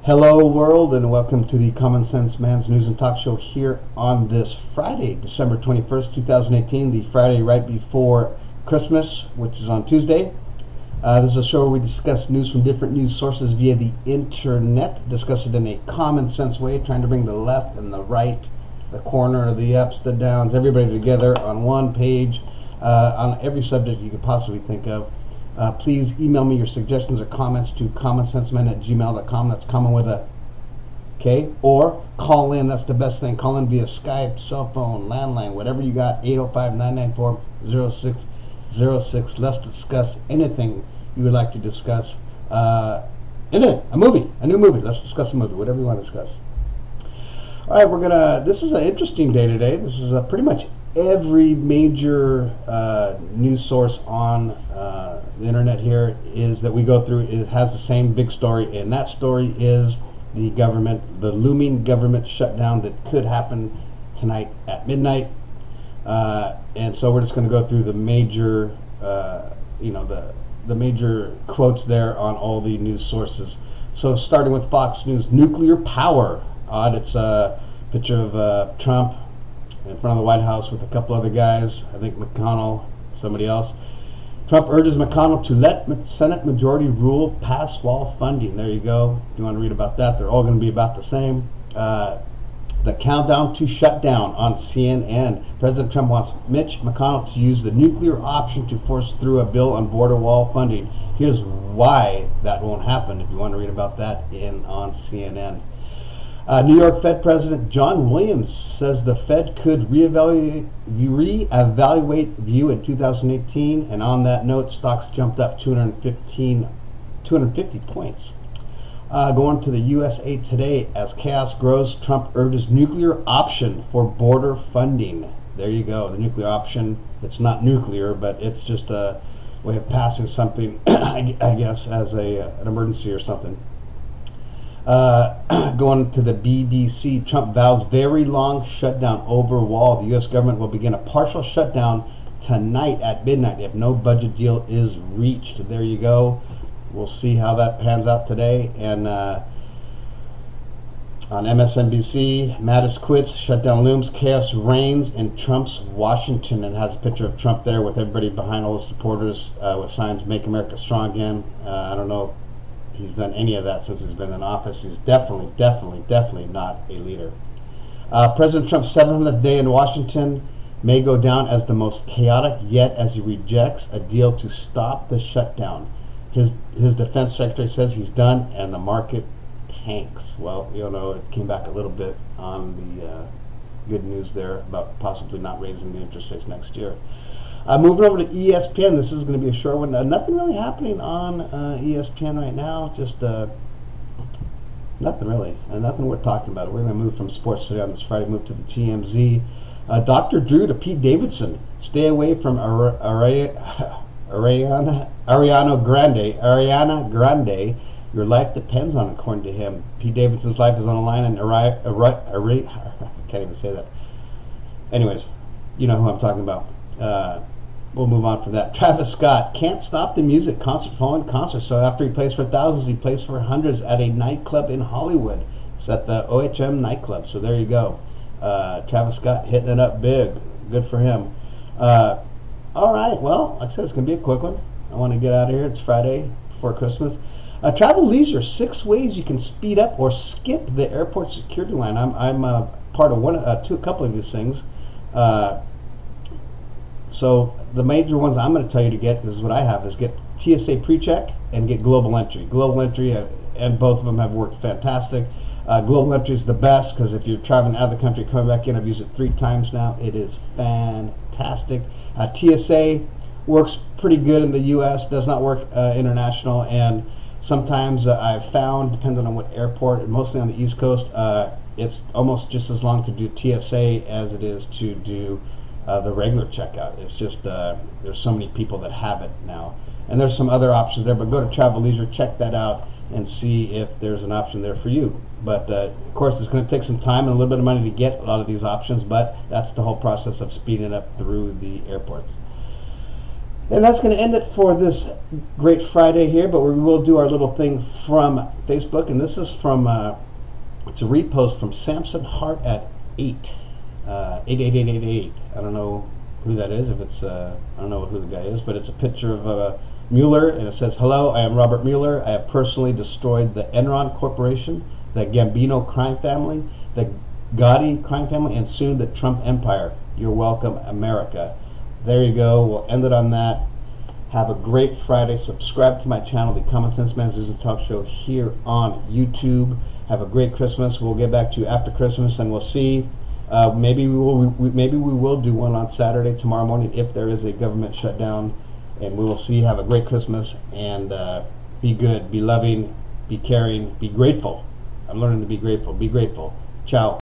Hello world, and welcome to the Common Sense Man's News and Talk Show here on this Friday, December 21st, 2018, the Friday right before Christmas, which is on Tuesday. This is a show where we discuss news from different news sources via the internet, discuss it in a common sense way, trying to bring the left and the right, the corner, the ups, the downs, everybody together on one page on every subject you could possibly think of. Please email me your suggestions or comments to commonsensemen@gmail.com. That's common with a K. Or call in. That's the best thing. Call in via Skype, cell phone, landline, whatever you got. 805-994-0606. Let's discuss anything you would like to discuss. A movie, a new movie. Let's discuss a movie, whatever you want to discuss. All right, this is an interesting day today. This is pretty much every major news source on the internet here is that we go through. It has the same big story, and that story is the looming government shutdown that could happen tonight at midnight. And so we're just going to go through the major, the major quotes there on all the news sources. So starting with Fox News, nuclear power. It's a picture of Trump in front of the White House with a couple other guys. I think McConnell, somebody else. Trump urges McConnell to let Senate Majority Rule pass wall funding. There you go. If you want to read about that, they're all going to be about the same. The countdown to shutdown on CNN. President Trump wants Mitch McConnell to use the nuclear option to force through a bill on border wall funding. Here's why that won't happen. If you want to read about that on CNN. New York Fed President John Williams says the Fed could reevaluate view in 2018, and on that note, stocks jumped up 250 points. Going to the USA Today, as chaos grows, Trump urges nuclear option for border funding. There you go, the nuclear option. It's not nuclear, but it's just a way of passing something, I guess, as an emergency or something. Going to the BBC, Trump vows very long shutdown over wall. The U.S. government will begin a partial shutdown tonight at midnight if no budget deal is reached. There you go. We'll see how that pans out today. And on MSNBC, Mattis quits, shutdown looms, chaos reigns in Trump's Washington, and has a picture of Trump there with everybody behind, all the supporters with signs, Make America Strong Again. I don't know he's done any of that since he's been in office. He's definitely not a leader. President Trump's 700th day in Washington may go down as the most chaotic yet, as he rejects a deal to stop the shutdown. His defense secretary says he's done, and the market tanks. Well, it came back a little bit on the good news there about possibly not raising the interest rates next year. Moving over to ESPN, this is going to be a short one. Nothing really happening on ESPN right now. Just nothing really. Nothing worth talking about. We're going to move from sports today on this Friday, move to the TMZ. Dr. Drew to Pete Davidson. Stay away from Ariana Grande. Your life depends on it, according to him. Pete Davidson's life is on the line, and I can't even say that. Anyways, you know who I'm talking about. We'll move on from that. Travis Scott can't stop the music. Concert following concert. So after he plays for thousands, he plays for hundreds at a nightclub in Hollywood. It's at the OHM nightclub. So there you go. Travis Scott hitting it up big. Good for him. All right. Well, like I said, it's going to be a quick one. I want to get out of here. It's Friday before Christmas. Travel leisure. 6 ways you can speed up or skip the airport security line. I'm part of a couple of these things. So the major ones I'm going to tell you to get, this is what I have, is get TSA PreCheck and get Global Entry. Global Entry, and both of them have worked fantastic. Global Entry is the best because if you're traveling out of the country, coming back in, I've used it 3 times now. It is fantastic. TSA works pretty good in the U.S., does not work international, and sometimes I've found, depending on what airport, and mostly on the East Coast, it's almost just as long to do TSA as it is to do the regular checkout. It's just there's so many people that have it now, and there's some other options there, but go to Travel Leisure, check that out, and see if there's an option there for you. But of course, it's going to take some time and a little bit of money to get a lot of these options, but that's the whole process of speeding up through the airports. And that's going to end it for this great Friday here, but we will do our little thing from Facebook, and this is from, it's a repost from Samson Hart at 88888. I don't know who that is, if it's, I don't know who the guy is, but it's a picture of Mueller, and it says, "Hello, I am Robert Mueller. I have personally destroyed the Enron Corporation, the Gambino crime family, the Gotti crime family, and soon the Trump empire. You're welcome, America." There you go. We'll end it on that. Have a great Friday. Subscribe to my channel, The Common Sense Man's News and Talk Show, here on YouTube. Have a great Christmas. We'll get back to you after Christmas, and we'll see. Maybe we will do one on Saturday, tomorrow morning, if there is a government shutdown. And we will see. Have a great Christmas, and be good, be loving, be caring, be grateful. I'm learning to be grateful. Be grateful. Ciao.